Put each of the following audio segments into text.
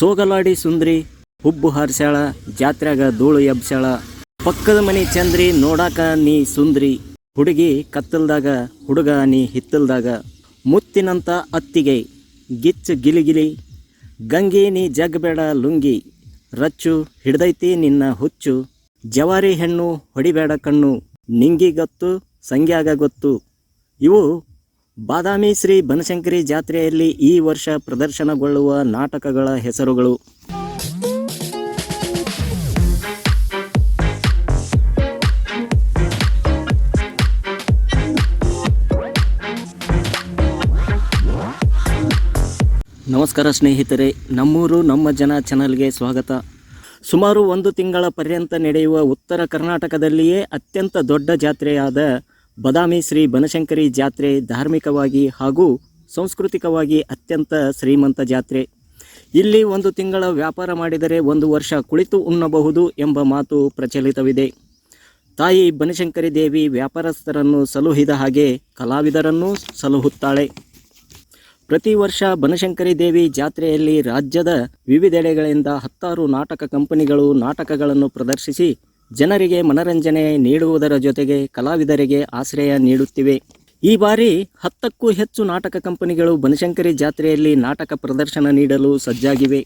ಸೋಗಲಾಡಿ ಸುಂದ್ರಿ ಹುಬ್ಬು ಹಾರ್ಸ್ಯಾಳ, ಜಾತ್ರ್ಯಾಗ ಧೂಳು ಎಬ್ಸ್ಯಾಳ. ಪಕ್ಕದ ಮನಿ ಚಂದ್ರಿ ನೋಡಾಕ ನೀ ಸುಂದ್ರಿ, ಹುಡುಗಿ ಕತ್ತಲ್ದಾಗ ಹುಡುಗ ನೀ ಹಿತ್ತಲ್ದಾಗ. ಮುತ್ತಿನಂತ ಅತ್ತಿಗೆ ಗಿಚ್ಚು ಗಿಲಿಗಿಲಿ, ಗಂಗಿ ನೀ ಜಗ್ಬೇಡ ಲುಂಗಿ. ರಚ್ಚು ಹಿಡ್ದೈತಿ ನಿನ್ನ ಹುಚ್ಚು, ಜವಾರಿ ಹೆಣ್ಣು ಹೊಡಿಬೇಡ ಕಣ್ಣು. ನಿಂಗಿಗೊತ್ತು ಸಂಗ್ಯಾಗ ಗೊತ್ತು. ಇವು ಬಾದಾಮಿ ಶ್ರೀ ಬನಶಂಕರಿ ಜಾತ್ರೆಯಲ್ಲಿ ಈ ವರ್ಷ ಪ್ರದರ್ಶನಗೊಳ್ಳುವ ನಾಟಕಗಳ ಹೆಸರುಗಳು. ನಮಸ್ಕಾರ ಸ್ನೇಹಿತರೆ, ನಮ್ಮೂರು ನಮ್ಮ ಜನ ಚಾನಲ್ಗೆ ಸ್ವಾಗತ. ಸುಮಾರು 1 ತಿಂಗಳ ಪರ್ಯಂತ ನಡೆಯುವ ಉತ್ತರ ಕರ್ನಾಟಕದಲ್ಲಿಯೇ ಅತ್ಯಂತ ದೊಡ್ಡ ಜಾತ್ರೆಯಾದ ಬಾದಾಮಿ ಶ್ರೀ ಬನಶಂಕರಿ ಜಾತ್ರೆ ಧಾರ್ಮಿಕವಾಗಿ ಹಾಗೂ ಸಾಂಸ್ಕೃತಿಕವಾಗಿ ಅತ್ಯಂತ ಶ್ರೀಮಂತ ಜಾತ್ರೆ. ಇಲ್ಲಿ 1 ತಿಂಗಳ ವ್ಯಾಪಾರ ಮಾಡಿದರೆ 1 ವರ್ಷ ಕುಳಿತು ಉಣ್ಣಬಹುದು ಎಂಬ ಮಾತು ಪ್ರಚಲಿತವಿದೆ. ತಾಯಿ ಬನಶಂಕರಿ ದೇವಿ ವ್ಯಾಪಾರಸ್ಥರನ್ನು ಸಲುಹಿದ ಹಾಗೆ ಕಲಾವಿದರನ್ನೂ ಸಲಹುತ್ತಾಳೆ. ಪ್ರತಿ ವರ್ಷ ಬನಶಂಕರಿ ದೇವಿ ಜಾತ್ರೆಯಲ್ಲಿ ರಾಜ್ಯದ ವಿವಿಧೆಡೆಗಳಿಂದ 10 ನಾಟಕ ಕಂಪನಿಗಳು ನಾಟಕಗಳನ್ನು ಪ್ರದರ್ಶಿಸಿ ಜನರಿಗೆ ಮನರಂಜನೆ ನೀಡುವುದರ ಜೊತೆಗೆ ಕಲಾವಿದರಿಗೆ ಆಶ್ರಯ ನೀಡುತ್ತಿವೆ. ಈ ಬಾರಿ 10ಕ್ಕೂ ಹೆಚ್ಚು ನಾಟಕ ಕಂಪನಿಗಳು ಬನಶಂಕರಿ ಜಾತ್ರೆಯಲ್ಲಿ ನಾಟಕ ಪ್ರದರ್ಶನ ನೀಡಲು ಸಜ್ಜಾಗಿವೆ.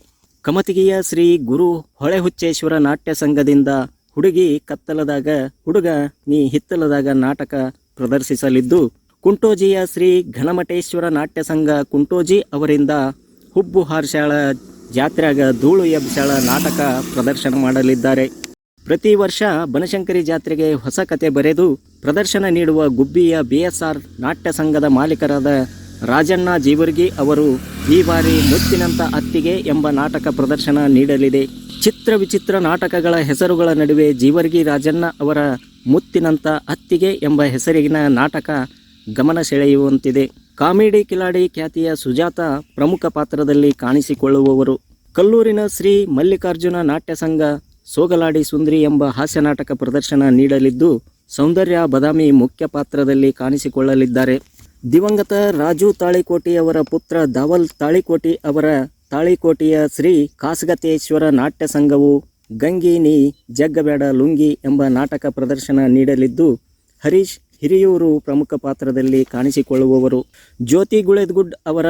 ಕಮತಿಗಿಯ ಶ್ರೀ ಗುರು ಹೊಳೆಹುಚ್ಚೇಶ್ವರ ನಾಟ್ಯ ಸಂಘದಿಂದ ಹುಡುಗಿ ಕತ್ತಲದಾಗ ಹುಡುಗ ನೀ ಹಿತ್ತಲದಾಗ ನಾಟಕ ಪ್ರದರ್ಶಿಸಲಿದ್ದು, ಕುಂಟೋಜಿಯ ಶ್ರೀ ಘನಮಠೇಶ್ವರ ನಾಟ್ಯ ಸಂಘ ಕುಂಟೋಜಿ ಅವರಿಂದ ಹುಬ್ಬು ಹಾರ್ಸ್ಯಾಳ, ಜಾತ್ರ್ಯಾಗ ಧೂಳು ಎಬ್ಸ್ಯಾಳ ನಾಟಕ ಪ್ರದರ್ಶನ ಮಾಡಲಿದ್ದಾರೆ. ಪ್ರತಿ ವರ್ಷ ಬನಶಂಕರಿ ಜಾತ್ರೆಗೆ ಹೊಸ ಕತೆ ಬರೆದು ಪ್ರದರ್ಶನ ನೀಡುವ ಗುಬ್ಬಿಯ BSR ನಾಟ್ಯ ಸಂಘದ ಮಾಲೀಕರಾದ ರಾಜಣ್ಣ ಜೀವರ್ಗಿ ಅವರು ಈ ಬಾರಿ ಮುತ್ತಿನಂತ ಅತ್ತಿಗೆ ಎಂಬ ನಾಟಕ ಪ್ರದರ್ಶನ ನೀಡಲಿದೆ. ಚಿತ್ರ ವಿಚಿತ್ರ ನಾಟಕಗಳ ಹೆಸರುಗಳ ನಡುವೆ ಜೀವರ್ಗಿ ರಾಜಣ್ಣ ಅವರ ಮುತ್ತಿನಂತ ಅತ್ತಿಗೆ ಎಂಬ ಹೆಸರಿನ ನಾಟಕ ಗಮನ ಸೆಳೆಯುವಂತಿದೆ. ಕಾಮಿಡಿ ಕಿಲಾಡಿ ಖ್ಯಾತಿಯ ಸುಜಾತ ಪ್ರಮುಖ ಪಾತ್ರದಲ್ಲಿ ಕಾಣಿಸಿಕೊಳ್ಳುವವರು. ಕಲ್ಲೂರಿನ ಶ್ರೀ ಮಲ್ಲಿಕಾರ್ಜುನ ನಾಟ್ಯ ಸಂಘ ಸೋಗಲಾಡಿ ಸುಂದ್ರಿ ಎಂಬ ಹಾಸ್ಯ ನಾಟಕ ಪ್ರದರ್ಶನ ನೀಡಲಿದ್ದು, ಸೌಂದರ್ಯ ಬದಾಮಿ ಮುಖ್ಯ ಪಾತ್ರದಲ್ಲಿ ಕಾಣಿಸಿಕೊಳ್ಳಲಿದ್ದಾರೆ. ದಿವಂಗತ ರಾಜು ತಾಳಿಕೋಟಿ ಅವರ ಪುತ್ರ ದಾವಲ್ ತಾಳಿಕೋಟಿ ಅವರ ತಾಳಿಕೋಟಿಯ ಶ್ರೀ ಕಾಸಗತೇಶ್ವರ ನಾಟ್ಯ ಸಂಘವು ಗಂಗಿ ನೀ ಜಗ್ಗಬೇಡ ಲುಂಗಿ ಎಂಬ ನಾಟಕ ಪ್ರದರ್ಶನ ನೀಡಲಿದ್ದು, ಹರೀಶ್ ಹಿರಿಯೂರು ಪ್ರಮುಖ ಪಾತ್ರದಲ್ಲಿ ಕಾಣಿಸಿಕೊಳ್ಳುವವರು. ಜ್ಯೋತಿ ಗುಳೆದಗುಡ್ ಅವರ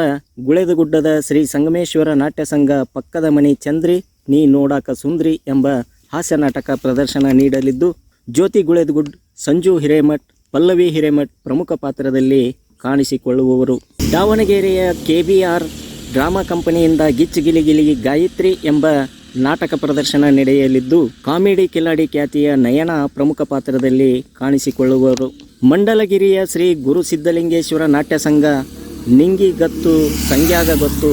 ಗುಳೆದಗುಡ್ಡದ ಶ್ರೀ ಸಂಗಮೇಶ್ವರ ನಾಟ್ಯ ಸಂಘ ಪಕ್ಕದ ಮನಿ ಚಂದ್ರಿ ನೀ ನೋಡಾಕ ಸುಂದ್ರಿ ಎಂಬ ಹಾಸ್ಯ ನಾಟಕ ಪ್ರದರ್ಶನ ನೀಡಲಿದ್ದು, ಜ್ಯೋತಿ ಗುಳೆದಗುಡ್, ಸಂಜು ಹಿರೇಮಠ್, ಪಲ್ಲವಿ ಹಿರೇಮಠ್ ಪ್ರಮುಖ ಪಾತ್ರದಲ್ಲಿ ಕಾಣಿಸಿಕೊಳ್ಳುವವರು. ದಾವಣಗೆರೆಯ KBR ಡ್ರಾಮಾ ಕಂಪನಿಯಿಂದ ಗಿಚ್ಚು ಗಿಲಿಗಿಲಿ ಗಾಯತ್ರಿ ಎಂಬ ನಾಟಕ ಪ್ರದರ್ಶನ ನಡೆಯಲಿದ್ದು, ಕಾಮಿಡಿ ಕಿಲಾಡಿ ಖ್ಯಾತಿಯ ನಯನ ಪ್ರಮುಖ ಪಾತ್ರದಲ್ಲಿ ಕಾಣಿಸಿಕೊಳ್ಳುವರು. ಮಂಡಲಗಿರಿಯ ಶ್ರೀ ಗುರು ಸಿದ್ಧಲಿಂಗೇಶ್ವರ ನಾಟ್ಯ ಸಂಘ ನಿಂಗಿಗೊತ್ತು ಸಂಗ್ಯಾಗ ಗೊತ್ತು,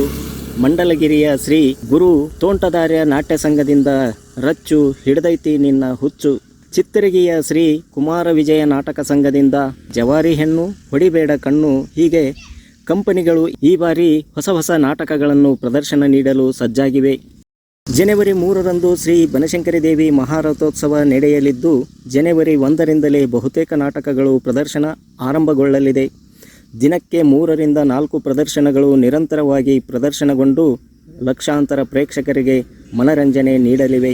ಮಂಡಲಗಿರಿಯ ಶ್ರೀ ಗುರು ತೋಂಟದಾರ್ಯ ನಾಟ್ಯ ಸಂಘದಿಂದ ರಚ್ಚು ಹಿಡ್ದೈತಿ ನಿನ್ನ ಹುಚ್ಚು, ಚಿತ್ತರಗಿಯ ಶ್ರೀ ಕುಮಾರ ವಿಜಯ ನಾಟಕ ಸಂಘದಿಂದ ಜವಾರಿ ಹೆಣ್ಣು ಹೊಡಿಬೇಡ ಕಣ್ಣು. ಹೀಗೆ ಕಂಪನಿಗಳು ಈ ಬಾರಿ ಹೊಸ ನಾಟಕಗಳನ್ನು ಪ್ರದರ್ಶನ ನೀಡಲು ಸಜ್ಜಾಗಿವೆ. ಜನವರಿ 3ರಂದು ಶ್ರೀ ಬನಶಂಕರಿ ದೇವಿ ಮಹಾರಥೋತ್ಸವ ನಡೆಯಲಿದ್ದು, ಜನವರಿ 1ರಿಂದಲೇ ಬಹುತೇಕ ನಾಟಕಗಳು ಪ್ರದರ್ಶನ ಆರಂಭಗೊಳ್ಳಲಿದೆ. ದಿನಕ್ಕೆ 3ರಿಂದ 4 ಪ್ರದರ್ಶನಗಳು ನಿರಂತರವಾಗಿ ಪ್ರದರ್ಶನಗೊಂಡು ಲಕ್ಷಾಂತರ ಪ್ರೇಕ್ಷಕರಿಗೆ ಮನರಂಜನೆ ನೀಡಲಿವೆ.